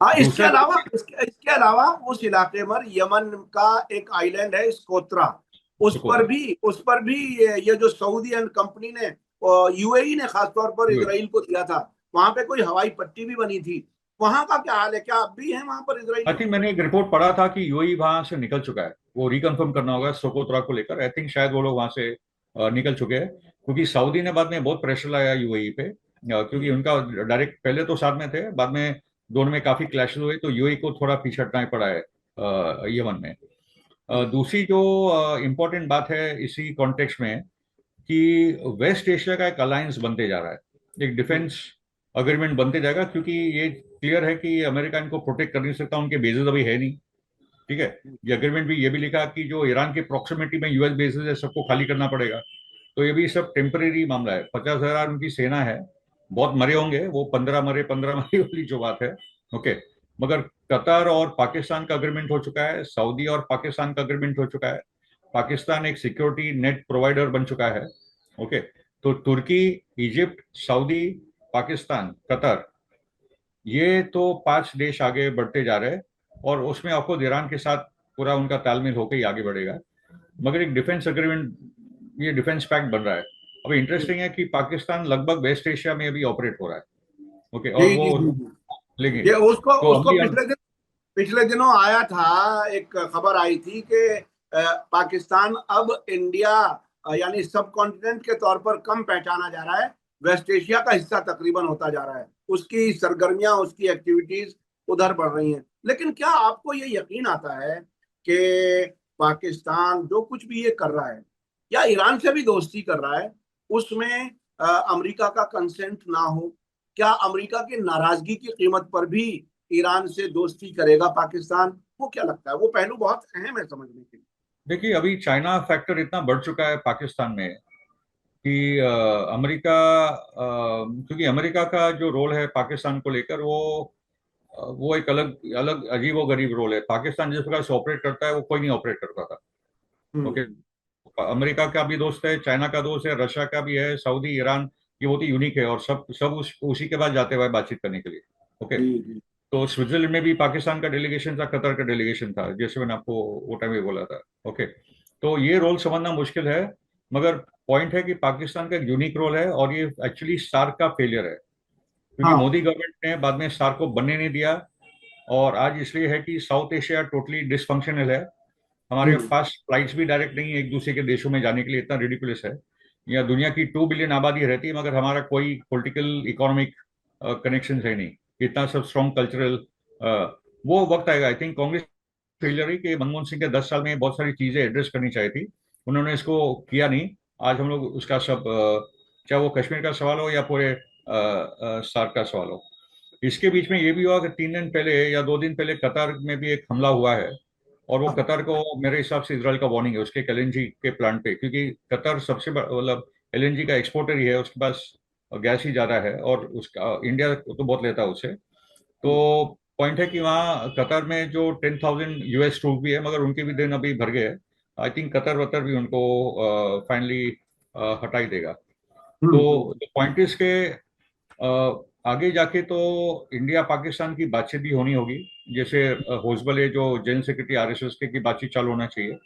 हाँ। दूसरा जो इसके अलावा उस इलाके में यमन का एक आइलैंड है स्कोत्रा। सुकोत्रा, उस पर भी ये जो सऊदी एंड कंपनी ने, यूएई ने खासतौर पर इसराइल को दिया था, वहां पे कोई हवाई पट्टी भी बनी थी। वहां का क्या हाल है? क्या अब भी है वहां पर आई इसराइली? थिंक मैंने एक रिपोर्ट पढ़ा था कि यूएई वहां से निकल चुका है, वो रिकन्फर्म करना होगा सोकोत्रा को लेकर। आई थिंक शायद वो लोग वहां से निकल चुके हैं, क्योंकि सऊदी ने बाद में बहुत प्रेशर लाया यूएई पे, क्योंकि उनका डायरेक्ट पहले तो साथ में थे, बाद में दोनों में काफी क्लैशेस हुए, तो यूएई को थोड़ा पीछे हटना पड़ा है यमन में। दूसरी जो इम्पोर्टेंट बात है इसी कॉन्टेक्स्ट में, कि वेस्ट एशिया का एक अलायंस बनते जा रहा है, एक डिफेंस अग्रीमेंट बनते जाएगा, क्योंकि ये क्लियर है कि अमेरिका इनको प्रोटेक्ट कर नहीं सकता, उनके बेसेस अभी है नहीं। ठीक है। ये अग्रीमेंट भी ये भी लिखा कि जो ईरान के प्रॉक्सिमिटी में यूएस बेसेस है सबको खाली करना पड़ेगा। तो ये भी सब टेम्परेरी मामला है। 50,000 उनकी सेना है, बहुत मरे होंगे वो, 15 मरे वाली जो बात है। ओके। मगर कतर और पाकिस्तान का अग्रीमेंट हो चुका है, सऊदी और पाकिस्तान का अग्रीमेंट हो चुका है, पाकिस्तान एक सिक्योरिटी नेट प्रोवाइडर बन चुका है। ओके। तो तुर्की, इजिप्ट, सऊदी, पाकिस्तान, कतर, ये तो 5 देश आगे बढ़ते जा रहे हैं, और उसमें आपको ईरान के साथ पूरा उनका तालमेल होकर ही आगे बढ़ेगा। मगर एक डिफेंस एग्रीमेंट, ये डिफेंस पैक्ट बन रहा है। अभी इंटरेस्टिंग है कि पाकिस्तान लगभग वेस्ट एशिया में अभी ऑपरेट हो रहा है। ओके। जी और वो जी जी जी। लेंगे। ये उसको तो उसको अभी पिछले दिनों आया था, एक खबर आई थी कि पाकिस्तान अब इंडिया यानी सब कॉन्टिनेंट के तौर पर कम पहचाना जा रहा है, वेस्ट एशिया का हिस्सा तकरीबन होता जा रहा है, उसकी सरगर्मियां, उसकी एक्टिविटीज उधर बढ़ रही हैं। लेकिन क्या आपको ये यकीन आता है कि पाकिस्तान जो कुछ भी ये कर रहा है, या ईरान से भी दोस्ती कर रहा है, उसमें अमेरिका का कंसेंट ना हो? क्या अमेरिका की नाराजगी की कीमत पर भी ईरान से दोस्ती करेगा पाकिस्तान? वो क्या लगता है? वो पहलू बहुत अहम है समझने के लिए। देखिए, अभी चाइना फैक्टर इतना बढ़ चुका है पाकिस्तान में कि अमेरिका, क्योंकि अमेरिका का जो रोल है पाकिस्तान को लेकर, वो एक अलग अलग अजीबो गरीब रोल है। पाकिस्तान जिस प्रकार से ऑपरेट करता है वो कोई नहीं ऑपरेट करता था। ओके। हम्म। अमेरिका का भी दोस्त है, चाइना का दोस्त है, रशिया का भी है, सऊदी, ईरान, ये बहुत ही यूनिक है, और सब सब उसी के पास जाते हुए बातचीत करने के लिए। ओके। जी जी। तो स्विट्जरलैंड में भी पाकिस्तान का डेलीगेशन था, कतर का डेलीगेशन था, जैसे मैंने आपको वो टाइम में बोला था। ओके। तो ये रोल समझना मुश्किल है, मगर पॉइंट है कि पाकिस्तान का एक यूनिक रोल है, और ये एक्चुअली सार्क का फेलियर है, क्योंकि हाँ। मोदी गवर्नमेंट ने बाद में सार्क को बनने नहीं दिया। और आज इसलिए है कि साउथ एशिया टोटली डिसफंक्शनल है। हमारे हम्म। पास फ्लाइट्स भी डायरेक्ट नहीं है एक दूसरे के देशों में जाने के लिए, इतना रिडिकुलस है। या दुनिया की 2 बिलियन आबादी रहती है, मगर हमारा कोई पॉलिटिकल इकोनॉमिक कनेक्शन है नहीं, इतना सब स्ट्रॉन्ग कल्चरल। वो वक्त आएगा। आई थिंक कांग्रेस फेलियर ही कि मनमोहन सिंह के 10 साल में बहुत सारी चीजें एड्रेस करनी चाहिए थी, उन्होंने इसको किया नहीं। आज हम लोग उसका सब, चाहे वो कश्मीर का सवाल हो या पूरे सार्क का सवाल हो। इसके बीच में ये भी हुआ कि 3 दिन पहले या 2 दिन पहले कतर में भी एक हमला हुआ है, और वो हाँ। कतर को, मेरे हिसाब से इसराइल का वार्निंग है उसके एलएनजी के प्लांट पे, क्योंकि कतर सबसे मतलब एलएनजी का एक्सपोर्टर ही है, उसके पास गैस ही ज्यादा है, और उसका इंडिया तो बहुत लेता है उससे। तो हम्म। पॉइंट है कि वहाँ कतर में जो 10,000 यूएस ट्रूप भी है, मगर उनके भी दिन अभी भर गए हैं। आई थिंक कतर वतर भी उनको फाइनली हटा ही देगा। तो हम्म। पॉइंट इज के आगे जाके तो इंडिया पाकिस्तान की बातचीत भी होनी होगी। जैसे होसबले जो जनरल सेक्रेटरी आरएसएस के की बातचीत चालू होना चाहिए।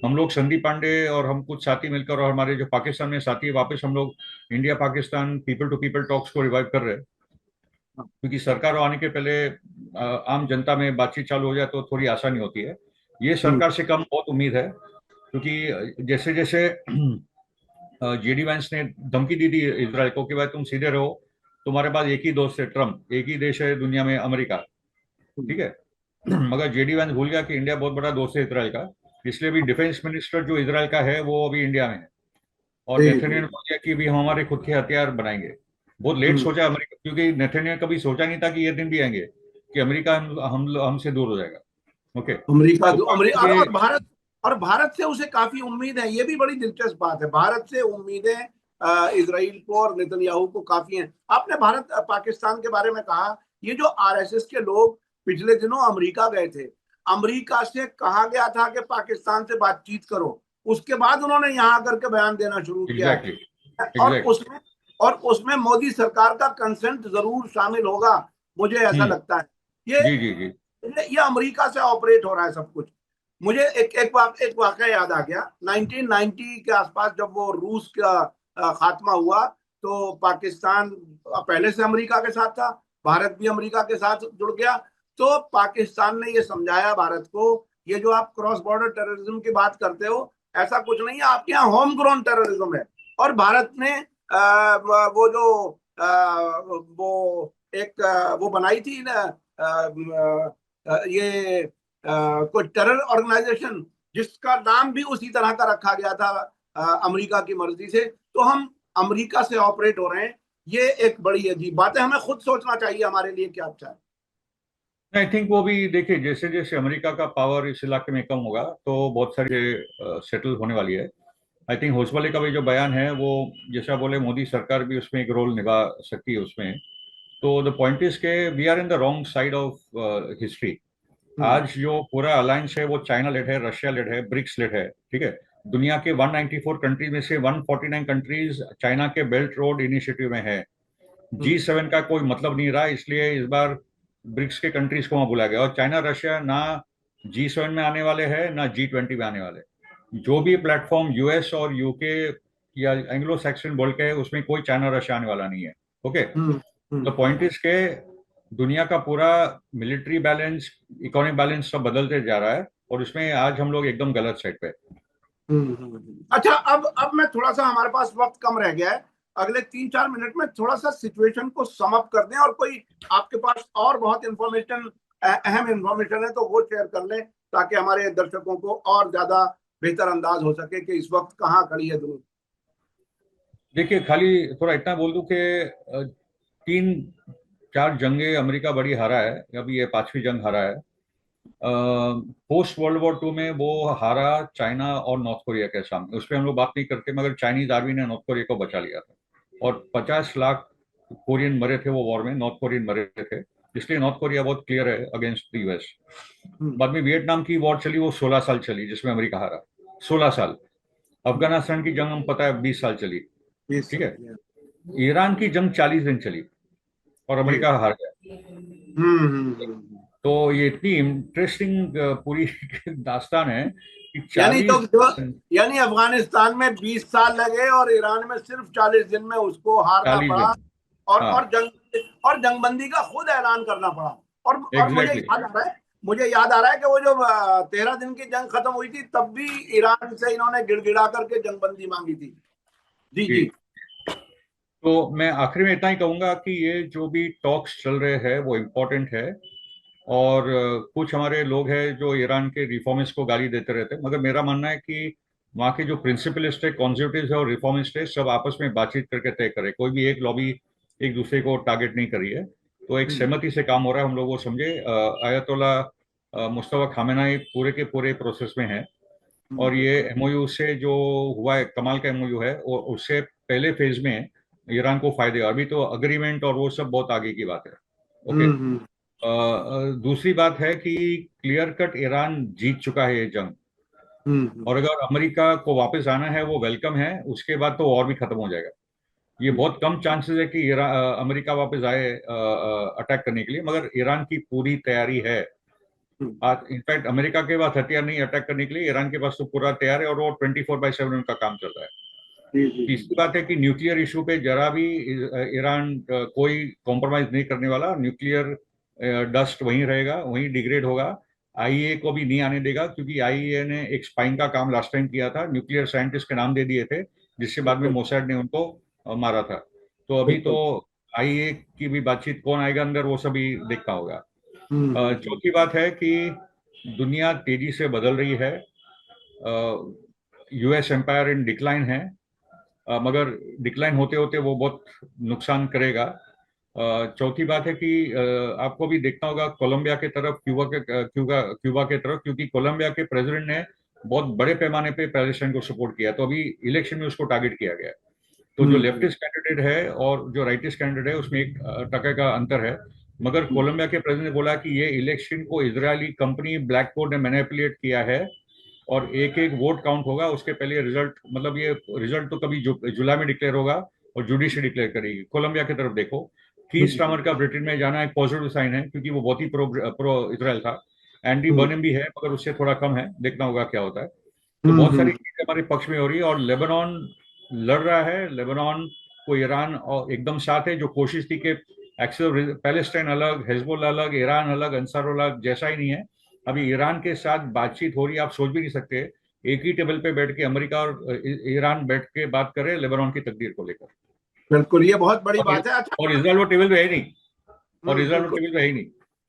हम लोग संदीप पांडे और हम कुछ साथी मिलकर, और हमारे जो पाकिस्तान में साथी है, वापस हम लोग India Pakistan people to people talks को रिवाइव कर रहे हैं। हाँ। क्योंकि सरकार आने के पहले आम जनता में बातचीत चालू हो जाए तो थोड़ी आसानी होती है। ये हम्म। सरकार से कम बहुत उम्मीद है, क्योंकि जैसे जैसे जेडी वैंस ने धमकी दी थी इसराइल को कि भाई तुम सीधे रहो, तुम्हारे पास एक ही दोस्त है ट्रम्प, एक ही देश है दुनिया में अमेरिका। हम्म। ठीक है। मगर जेडी वैंस भूल गया कि इंडिया बहुत बड़ा दोस्त है इसराइल का। इसलिए भी डिफेंस मिनिस्टर जो इसराइल का है वो अभी इंडिया में है, और जी जी। नेथनियाहू ने बोल दिया कि भी हम हमारे खुद के हथियार बनाएंगे। बहुत लेट हम्म। सोचा अमेरिका, क्योंकि नेथनियाहू ने कभी सोचा नहीं था कि ये दिन भी आएंगे कि अमेरिका हमसे दूर हो जाएगा। ओके। अमेरिका तो तो पॉइंट ये, और भारत से उसे काफी उम्मीद है। ये भी बड़ी दिलचस्प बात है, भारत से उम्मीदें इजराइल को और नेतन्याहू को काफी हैं। आपने भारत पाकिस्तान के बारे में कहा, ये जो आरएसएस के लोग पिछले दिनों अमेरिका गए थे, अमेरिका से कहा गया था कि पाकिस्तान से बातचीत करो, उसके बाद उन्होंने यहाँ आकर के बयान देना शुरू किया एग्जैक्टली है। और एग्जैक्ट। उसमें और उसमें मोदी सरकार का कंसेंट जरूर शामिल होगा, मुझे ऐसा हम्म। लगता है। ये जी जी जी। ये अमेरिका से ऑपरेट हो रहा है सब कुछ। मुझे एक वाकया याद आ गया। 1990 के आसपास जब वो रूस का खात्मा हुआ, तो पाकिस्तान पहले से अमेरिका के साथ था, भारत भी अमेरिका के साथ जुड़ गया। तो पाकिस्तान ने ये समझाया भारत को, ये जो आप क्रॉस बॉर्डर टेररिज्म की बात करते हो, ऐसा कुछ नहीं है, आपके यहाँ होम ग्रोन टेररिज्म है। और भारत ने वो जो वो एक वो बनाई थी ना, ये कोई टेरर ऑर्गेनाइजेशन, जिसका नाम भी उसी तरह का रखा गया था अमेरिका की मर्जी से। तो हम अमेरिका से ऑपरेट हो रहे हैं, ये एक बड़ी अजीब बात है। हमें खुद सोचना चाहिए हमारे लिए क्या अच्छा है। आई थिंक वो भी देखिए, जैसे जैसे अमेरिका का पावर इस इलाके में कम होगा तो बहुत सारी सेटल होने वाली है। आई थिंक होसबले का भी जो बयान है वो, जैसा बोले, मोदी सरकार भी उसमें एक रोल निभा सकती है उसमें। तो द पॉइंट इज के we are in the wrong side of history. Hmm. आज जो पूरा अलायंस है वो चाइना लेड है, रशिया लेड है, ब्रिक्स लेड है। ठीक है। दुनिया के 194 कंट्रीज में से 149 कंट्रीज चाइना के बेल्ट रोड इनिशिएटिव में है। हम्म। G7 का कोई मतलब नहीं रहा, इसलिए इस बार ब्रिक्स के कंट्रीज को वहां बुलाया गया, और चाइना रशिया ना G7 में आने वाले हैं ना G20 में आने वाले। जो भी प्लेटफॉर्म यूएस और यूके या एंग्लो सैक्सन बोल के है, उसमें कोई चाइना रशिया आने वाला नहीं है। Okay. Hmm. The hmm. Point is के दुनिया का पूरा मिलिट्री बैलेंस, इकोनॉमिक बैलेंस सब बदलते जा रहा है, और उसमें आज हम लोग एकदम गलत साइड पे। अच्छा, अब मैं थोड़ा सा, हमारे पास वक्त कम रह गया है, अगले 3-4 मिनट में थोड़ा सा सिचुएशन को सम अप कर दें, और कोई आपके पास और बहुत इंफॉर्मेशन, अहम इंफॉर्मेशन है तो वो शेयर कर लें, ताकि हमारे दर्शकों को और ज्यादा बेहतर अंदाज हो सके कि इस वक्त कहाँ खड़ी है दुनिया। देखिए, खाली थोड़ा इतना बोल दूं कि 3-4 जंगें अमेरिका बड़ी हारा है, अभी ये 5वीं जंग हारा है। पोस्ट वर्ल्ड वॉर 2 में वो हारा चाइना और नॉर्थ कोरिया के सामने, उस पर हम लोग बात नहीं करते, मगर चाइनीज आर्मी ने नॉर्थ कोरिया को बचा लिया था, और 50 लाख कोरियन मरे थे वो वॉर में, नॉर्थ कोरियन मरे थे, इसलिए नॉर्थ कोरिया बहुत क्लियर है अगेंस्ट द यूएस। बाद में वियतनाम की वॉर चली, वो 16 साल चली, जिसमें अमेरिका हारा, 16 साल। अफगानिस्तान की जंग हम पता है 20 साल चली। बीस ठीक है। साल ईरान की जंग 40 दिन चली और जी। अमेरिका हार गया। तो ये इतनी इंटरेस्टिंग पूरी दास्तान है कि यानी 40। यानी अफगानिस्तान में 20 साल लगे और ईरान में सिर्फ 40 दिन में उसको हारना 40 पड़ा, दिन और हाँ, और जंगबंदी का खुद ऐलान करना पड़ा। और एग्जैक्टली। मुझे याद आ रहा है कि वो जो 13 दिन की जंग खत्म हुई थी, तब भी ईरान से इन्होंने गिड़गिड़ा करके जंगबंदी मांगी थी। जी जी। जी। तो मैं आखिर में इतना ही कहूंगा कि ये जो भी टॉक्स चल रहे हैं वो इम्पोर्टेंट है, और कुछ हमारे लोग हैं जो ईरान के रिफॉर्मिस्ट को गाली देते रहते हैं, मगर मेरा मानना है कि वहाँ के जो प्रिंसिपलिस्ट है, कॉन्जर्वेटिव है और रिफॉर्मिस्ट है, सब आपस में बातचीत करके तय करे, कोई भी एक लॉबी एक दूसरे को टारगेट नहीं करी है। तो एक हम्म, सहमति से काम हो रहा है, हम लोग वो समझे। आयतोला मुस्तफा खामेनाई पूरे के पूरे प्रोसेस में है, और हम्म, ये एमओयू से जो हुआ है, कमाल का एमओयू है, और उससे पहले फेज में ईरान को फायदे, अभी तो अग्रीमेंट और वो सब बहुत आगे की बात है। ओके। हम्म, हम्म, दूसरी बात है कि क्लियर कट ईरान जीत चुका है ये जंग, हम्म, और अगर अमेरिका को वापस आना है वो वेलकम है, उसके बाद तो और भी खत्म हो जाएगा। ये बहुत कम चांसेस है कि अमेरिका वापस आए अटैक करने के लिए, मगर ईरान की पूरी तैयारी है। हम्म, आज इनफैक्ट अमेरिका के पास हथियार नहीं अटैक करने के लिए, ईरान के पास तो पूरा तैयार है, और वो 24/7 उनका काम चल रहा है। जी जी जी। तीसरी बात है कि न्यूक्लियर इशू पे जरा भी ईरान कोई कॉम्प्रोमाइज नहीं करने वाला, न्यूक्लियर डस्ट वहीं रहेगा, वहीं डिग्रेड होगा। आईईए को भी नहीं आने देगा, क्योंकि आईईए ने एक स्पाइंग का काम लास्ट टाइम किया था, न्यूक्लियर साइंटिस्ट के नाम दे दिए थे, जिससे बाद में बिल्कुल मोसाड ने उनको मारा था। तो अभी तो बिल्कुल। आईईए की भी बातचीट, कौन आएगा अंदर वो सभी देखना होगा। हम्म, चौथी बात है कि दुनिया तेजी से बदल रही है, यूएस एम्पायर इन डिक्लाइन है, मगर डिक्लाइन होते होते वो बहुत नुकसान करेगा। चौथी बात है कि आपको भी देखना होगा कोलंबिया के तरफ, क्यूबा के तरफ, क्योंकि कोलंबिया के प्रेसिडेंट ने बहुत बड़े पैमाने पे पैलेस्टाइन को सपोर्ट किया, तो अभी इलेक्शन में उसको टारगेट किया गया है। तो जो हम्म, लेफ्टिस्ट कैंडिडेट है और जो राइटिस्ट कैंडिडेट है, उसमें 1 टका का अंतर है। मगर हम्म, कोलंबिया के प्रेसिडेंट ने बोला कि ये इलेक्शन को इजरायली कंपनी ब्लैक कोड ने मैनिपुलेट किया है, और एक एक वोट काउंट होगा, उसके पहले रिजल्ट, मतलब ये रिजल्ट तो कभी जुलाई में डिक्लेयर होगा, और जुडिशरी डिक्लेयर करेगी। कोलंबिया की तरफ देखो, की हम्म, स्टामर का ब्रिटेन में जाना एक पॉजिटिव साइन है, क्योंकि वो बहुत ही प्रो इसराइल था। एंडी हम्म, बर्नम भी है, मगर उससे थोड़ा कम है, देखना होगा क्या होता है। तो हम्म, बहुत सारी चीजें हमारे पक्ष में हो रही है, और लेबनान लड़ रहा है। लेबनान को ईरान और एकदम साथ है, जो कोशिश थी कि एक्चुअल पैलेस्टाइन अलग, हिजबुल्ला अलग, ईरान अलग, अंसारुल्लाह जैसा ही नहीं है। अभी ईरान के साथ बातचीत हो रही है, आप सोच भी नहीं सकते, एक ही टेबल पे बैठ के अमेरिका और ईरान बैठ के बात करे लेबनान की तकदीर को लेकर। बिल्कुल, ये बहुत बड़ी और बात है। अच्छा, और इसराइल वो टेबल पे है नहीं, और इसराइल वो बिल्कुल, टेबल पे है ही नहीं।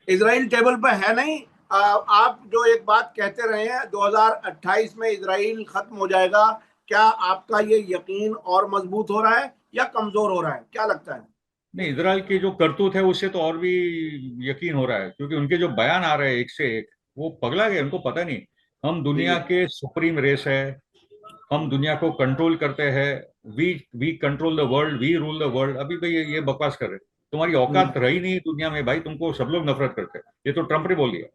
इसराइल टेबल पर है नहीं। आप जो एक बात कहते रहे हैं, 2028 में इसराइल खत्म हो जाएगा, क्या आपका ये यकीन और मजबूत हो रहा है या कमजोर हो रहा है, क्या लगता है? नहीं, इसराइल की जो करतूत है उससे तो और भी यकीन हो रहा है, क्योंकि उनके जो बयान आ रहे हैं एक से एक, वो पगला गए, उनको पता नहीं हम दुनिया जी के सुप्रीम रेस है, हम दुनिया को कंट्रोल करते हैं, we we control the world, we rule the world. अभी भाई ये बकवास कर रहे, तुम्हारी जी। औकात रही नहीं दुनिया में भाई, तुमको सब लोग नफरत करते हैं, ये तो ट्रम्प ने बोल दिया।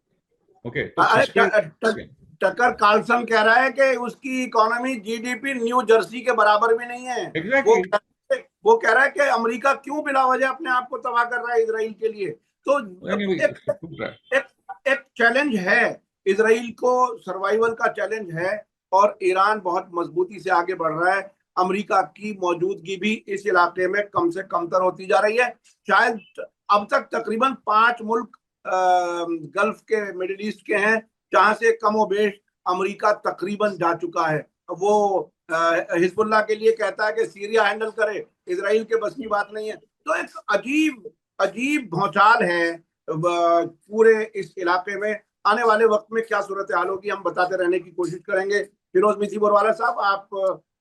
ओके, तो अरे इस पे टकर कार्लसन कह रहा है कि उसकी इकोनॉमी जीडीपी न्यू जर्सी के बराबर भी नहीं है। वो एग्जैक्टली। वो कह रहा है कि अमेरिका क्यों बिला वजह अपने आप को तबाह कर रहा है इसराइल के लिए। तो एक टूट रहा है। एक एक चैलेंज है, इसराइल को सर्वाइवल का चैलेंज है, और ईरान बहुत मजबूती से आगे बढ़ रहा है। अमेरिका की मौजूदगी भी इस इलाके में कम से कमतर होती जा रही है। शायद अब तक तकरीबन 5 मुल्क गल्फ के, मिडिल ईस्ट के हैं जहां से कमोबेश अमेरिका तकरीबन जा चुका है। वो हिजबुल्लाह के लिए कहता है कि सीरिया हैंडल करे, इजराइल के बस की बात नहीं है। तो एक अजीब अजीब भौचाल है पूरे इस इलाके में। आने वाले वक्त में क्या सूरत हाल होगी हम बताते रहने की कोशिश करेंगे। फिरोज मिसी बोरवाला साहब, आप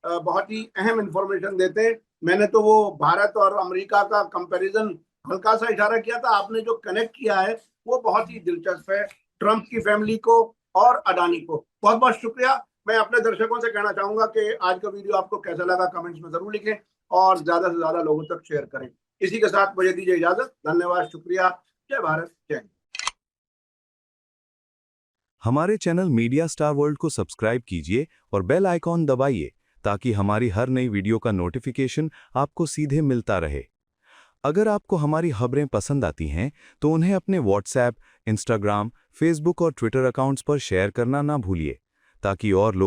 बहुत ही अहम इंफॉर्मेशन देते हैं। मैंने तो वो भारत और अमेरिका का कंपैरिजन हल्का सा इशारा किया था, आपने जो कनेक्ट किया है वो बहुत ही दिलचस्प है। ट्रंप की फैमिली को और अडानी को बहुत बहुत शुक्रिया। मैं अपने दर्शकों से कहना चाहूंगा कि आज का वीडियो आपको कैसा लगा कमेंट्स में जरूर लिखें और ज्यादा से ज्यादा लोगों तक शेयर करें। इसी के साथ मुझे दीजिए इजाजत। धन्यवाद, शुक्रिया। जय भारत, जय हिंद। हमारे चैनल मीडिया स्टार वर्ल्ड को सब्सक्राइब कीजिए और बेल आइकॉन दबाइए ताकि हमारी हर नई वीडियो का नोटिफिकेशन आपको सीधे मिलता रहे। अगर आपको हमारी खबरें पसंद आती हैं तो उन्हें अपने व्हाट्सएप, इंस्टाग्राम, फेसबुक और ट्विटर अकाउंट्स पर शेयर करना ना भूलिए ताकि और लोग